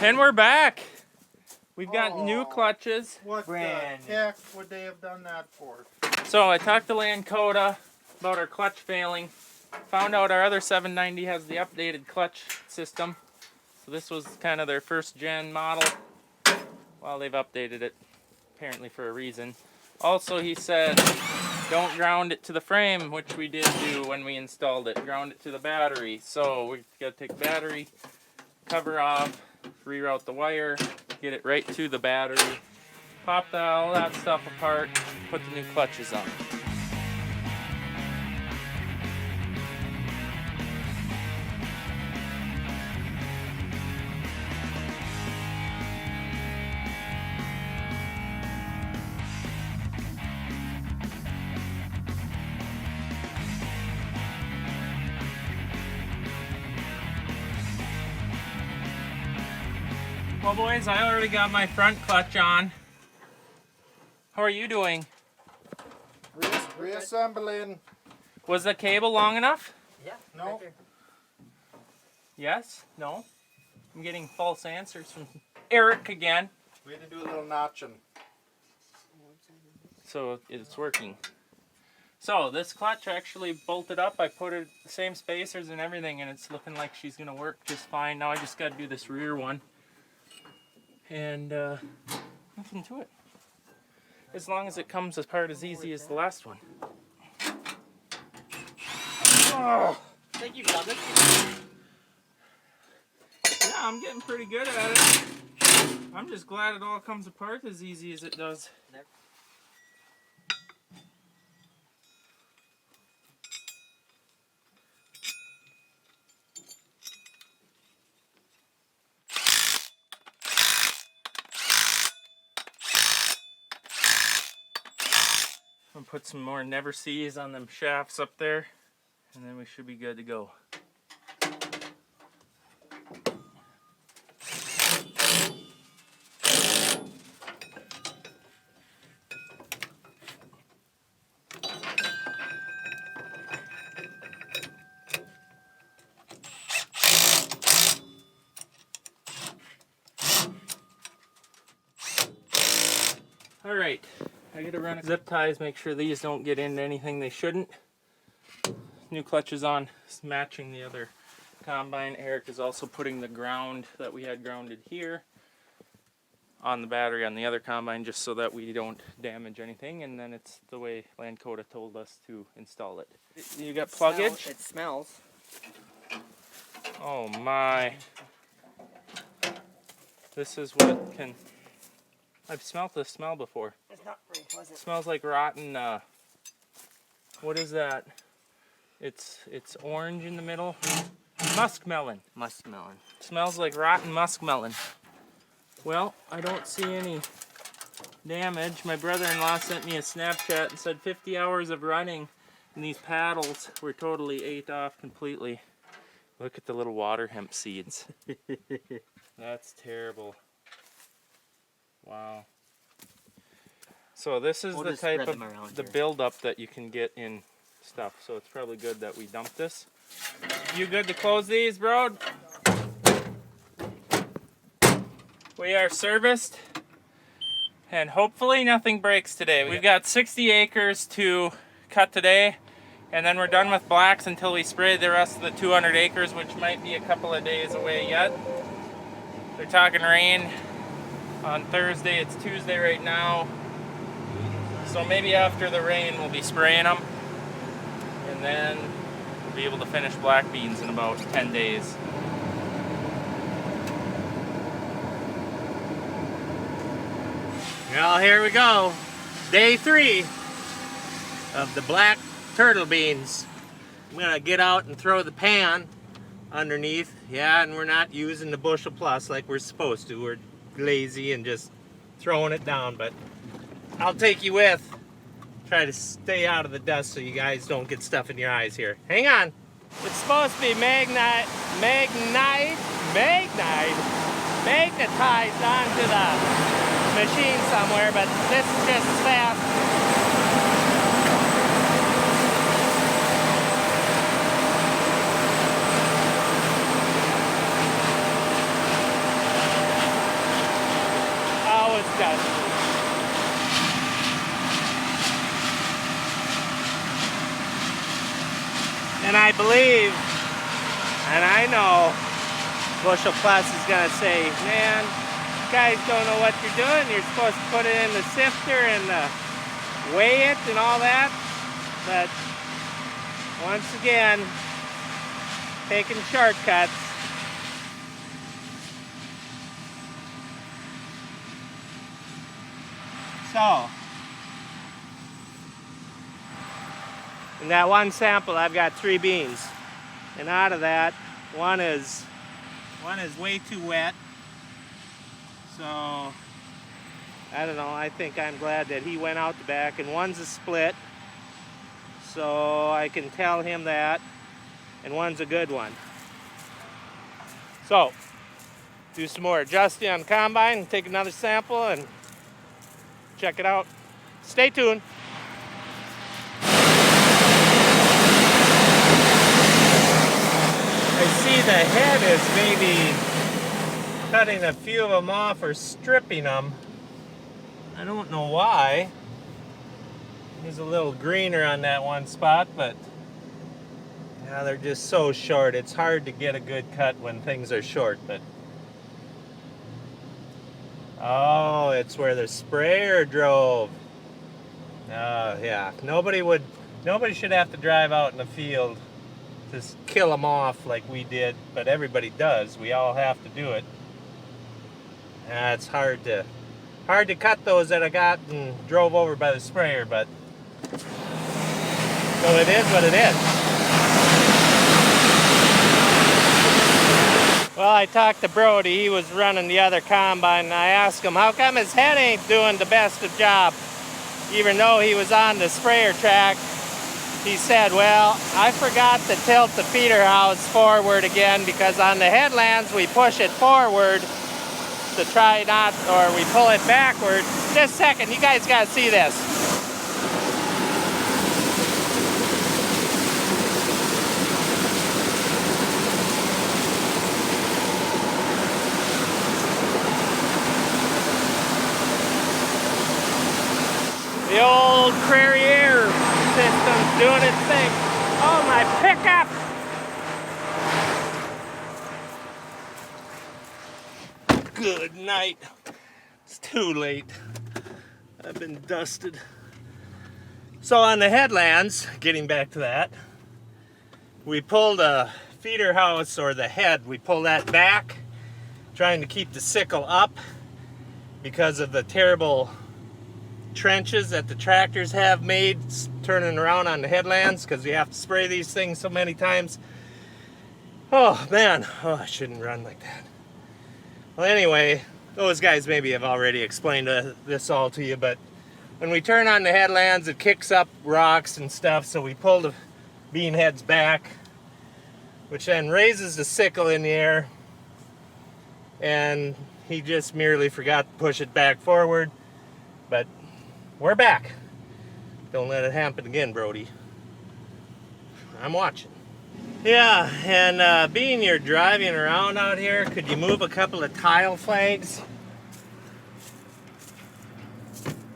And we're back. We've got new clutches. What the heck would they have done that for? So I talked to Lakota about our clutch failing. Found out our other 790 has the updated clutch system. So this was kind of their first gen model. Well, they've updated it apparently for a reason. Also, he said don't ground it to the frame, which we did do when we installed it. Ground it to the battery. So we got to take the battery cover off, reroute the wire, get it right to the battery, pop all that stuff apart, put the new clutches on. Well, boys, I already got my front clutch on. How are you doing? Reassembling. Was the cable long enough? Yeah. No. Right there. Yes? No? I'm getting false answers from Eric again. We had to do a little notching. So it's working. So this clutch actually bolted up. I put it the same spacers and everything, and it's looking like she's gonna work just fine. Now I just gotta do this rear one. And nothing to it. As long as it comes apart as easy as the last one. Oh, think you've done this? Yeah, I'm getting pretty good at it. I'm just glad it all comes apart as easy as it does. I'm gonna put some more never sees on them shafts up there, and then we should be good to go. All right. I gotta run zip ties, make sure these don't get into anything they shouldn't. New clutch is on, it's matching the other combine. Eric is also putting the ground that we had grounded here on the battery on the other combine, just so that we don't damage anything, and then it's the way Lakota told us to install it. You got pluggage? It smells. Oh my. This is what can... I've smelt this smell before. It's not very pleasant. It smells like rotten, what is that? It's orange in the middle. Muskmelon. Muskmelon. Smells like rotten muskmelon. Well, I don't see any damage. My brother-in-law sent me a Snapchat and said 50 hours of running and these paddles were totally ate off completely. Look at the little water hemp seeds. That's terrible. Wow. So this is the type of the buildup that you can get in stuff. So it's probably good that we dump this. You good to close these, bro? We are serviced, and hopefully nothing breaks today. We've got 60 acres to cut today, and then we're done with blacks until we spray the rest of the 200 acres, which might be a couple of days away yet. They're talking rain on Thursday. It's Tuesday right now, so maybe after the rain we'll be spraying them, and then we'll be able to finish black beans in about 10 days. Well, here we go. Day 3 of the black turtle beans. I'm gonna get out and throw the pan underneath. Yeah, and we're not using the bushel plus like we're supposed to. We're lazy and just throwing it down, but I'll take you with. Try to stay out of the dust so you guys don't get stuff in your eyes here. Hang on. It's supposed to be magnetized onto the machine somewhere, but this is just as fast. I believe, and I know, Bushel Plus is going to say, man, you guys don't know what you're doing. You're supposed to put it in the sifter and weigh it and all that. But once again, taking shortcuts. So, in that one sample, I've got 3 beans. And out of that, one is way too wet. So, I don't know, I think I'm glad that he went out the back. And one's a split, so I can tell him that. And one's a good one. So, do some more adjusting on the combine, take another sample, and check it out. Stay tuned. I see the head is maybe cutting a few of them off or stripping them. I don't know why. There's a little greener on that one spot, but yeah, they're just so short. It's hard to get a good cut when things are short, but oh, it's where the sprayer drove. Oh, yeah. Nobody should have to drive out in the field to kill them off like we did, but everybody does. We all have to do it. It's hard to cut those that I got and drove over by the sprayer, but so it is what it is. Well, I talked to Brody. He was running the other combine, and I asked him how come his head ain't doing the best of job, even though he was on the sprayer track. He said, well, I forgot to tilt the feeder house forward again, because on the headlands we push it forward to try not, or we pull it backward. Just a second, you guys gotta see this. The old prairie air system's doing its thing. Oh, my pickup! Good night. It's too late. I've been dusted. So on the headlands, getting back to that, we pulled a feeder house, or the head, we pull that back, trying to keep the sickle up because of the terrible trenches that the tractors have made turning around on the headlands, because we have to spray these things so many times. Oh man, oh, I shouldn't run like that. Well, anyway, those guys maybe have already explained this all to you, but when we turn on the headlands, it kicks up rocks and stuff, so we pull the bean heads back, which then raises the sickle in the air, and he just merely forgot to push it back forward. But we're back. Don't let it happen again, Brody. I'm watching. Yeah, and being you're driving around out here, could you move a couple of tile flags?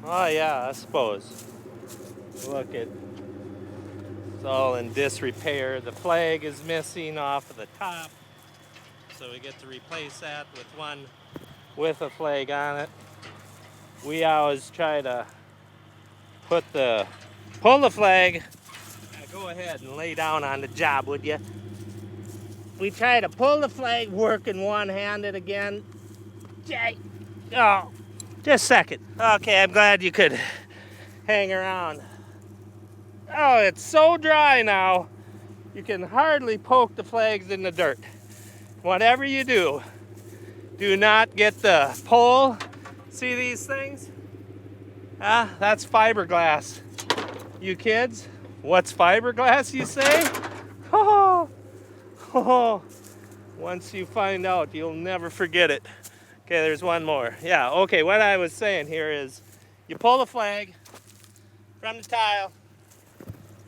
Oh yeah, I suppose. Look, it's all in disrepair. The flag is missing off of the top, so we get to replace that with one with a flag on it. We always try to pull the flag. Go ahead and lay down on the job, would you? We try to pull the flag, working one-handed again. Oh, just a second. Okay, I'm glad you could hang around. Oh, it's so dry now, you can hardly poke the flags in the dirt. Whatever you do, do not get the pole. See these things? That's fiberglass. You kids, what's fiberglass, you say? Oh, once you find out, you'll never forget it. Okay, there's one more. Yeah, okay, what I was saying here is you pull the flag from the tile,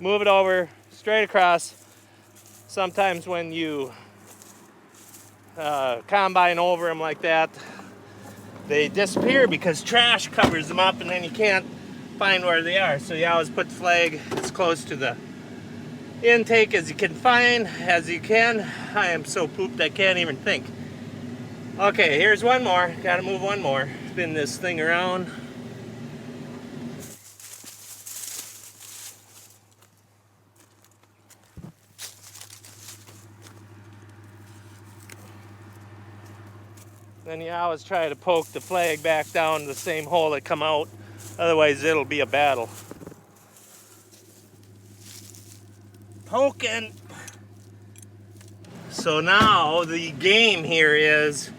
move it over straight across. Sometimes when you combine over them like that, they disappear because trash covers them up, and then you can't find where they are. So you always put the flag as close to the intake as you can find, as you can. I am so pooped I can't even think. Okay, here's one more. Gotta move one more. Spin this thing around. Then you always try to poke the flag back down to the same hole that come out. Otherwise it'll be a battle. Poking. So now the game here is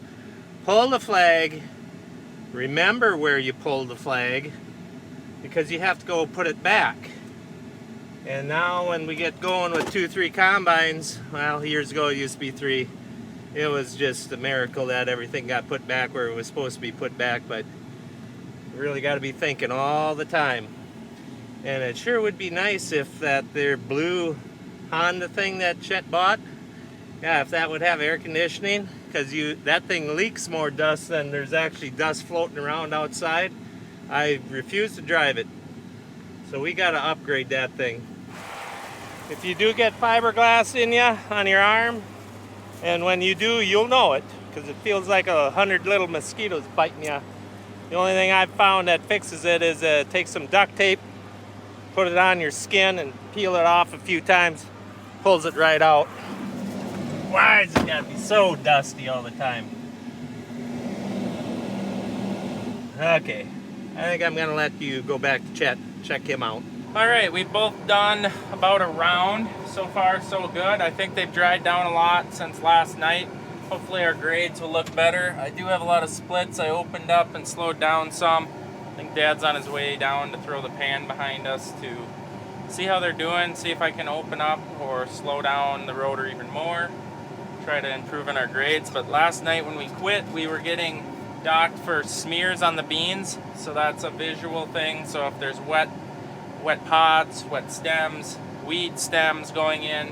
pull the flag. Remember where you pulled the flag, because you have to go put it back. And now when we get going with 2-3 combines, well, years ago it used to be 3. It was just a miracle that everything got put back where it was supposed to be put back, but you really got to be thinking all the time. And it sure would be nice if that their blue Honda thing that Chet bought, yeah, if that would have air conditioning, because that thing leaks more dust than there's actually dust floating around outside. I refuse to drive it. So we got to upgrade that thing. If you do get fiberglass in you on your arm, and when you do, you'll know it, because it feels like 100 little mosquitoes biting you. The only thing I've found that fixes it is take some duct tape, put it on your skin, and peel it off a few times. Pulls it right out. Why is it gotta be so dusty all the time? Okay, I think I'm gonna let you go back to Chet, check him out. Alright, we've both done about a round. So far, so good. I think they've dried down a lot since last night. Hopefully our grades will look better. I do have a lot of splits. I opened up and slowed down some. I think Dad's on his way down to throw the pan behind us to see how they're doing, see if I can open up or slow down the rotor even more, try to improve on our grades. But last night when we quit, we were getting docked for smears on the beans, so that's a visual thing. So if there's wet pods, wet stems, weed stems going in,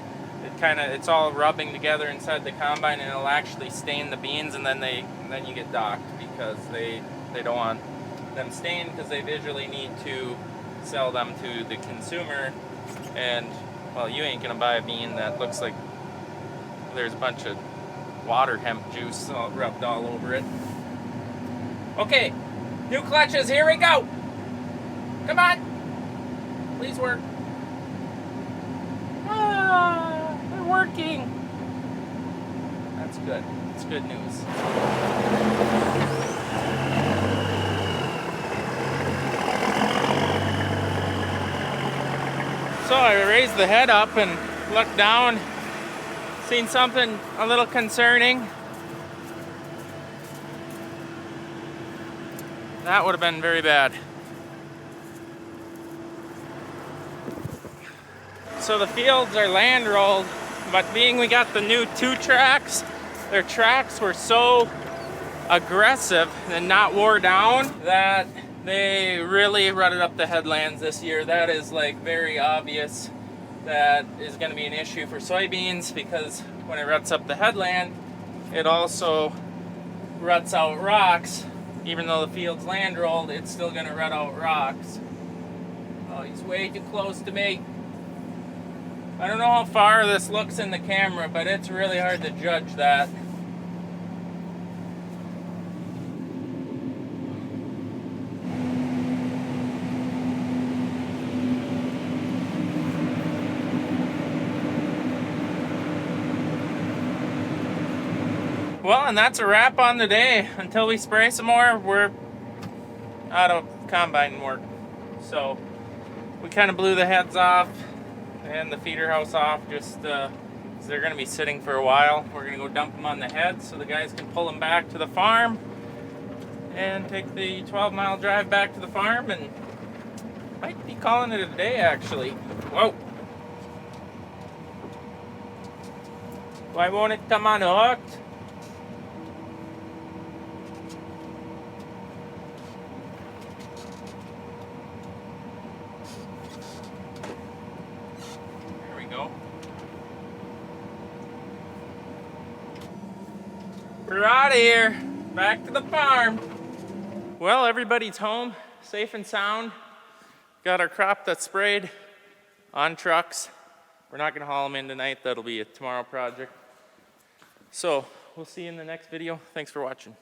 it's all rubbing together inside the combine, and it'll actually stain the beans, and then you get docked, because they don't want them stained, because they visually need to sell them to the consumer. And well, you ain't gonna buy a bean that looks like there's a bunch of water hemp juice rubbed all over it. Okay, new clutches, here we go. Come on, please work. They're working. That's good. It's good news. So I raised the head up and looked down, seen something a little concerning. That would have been very bad. So the fields are land rolled, but being we got the new 2 tracks, their tracks were so aggressive and not wore down that they really rutted up the headlands this year. That is like very obvious. That is going to be an issue for soybeans, because when it ruts up the headland, it also ruts out rocks. Even though the field's land rolled, it's still going to rut out rocks. Oh, he's way too close to me. I don't know how far this looks in the camera, but it's really hard to judge that. Well, and that's a wrap on the day. Until we spray some more, we're out of combine work. So we kind of blew the heads off and the feeder house off, just so they're going to be sitting for a while. We're going to go dump them on the head so the guys can pull them back to the farm and take the 12-mile drive back to the farm, and might be calling it a day actually. Whoa. Why won't it come unhooked? We're out of here. Back to the farm. Well, everybody's home, safe and sound. Got our crop that's sprayed on trucks. We're not gonna haul them in tonight. That'll be a tomorrow project. So we'll see you in the next video. Thanks for watching.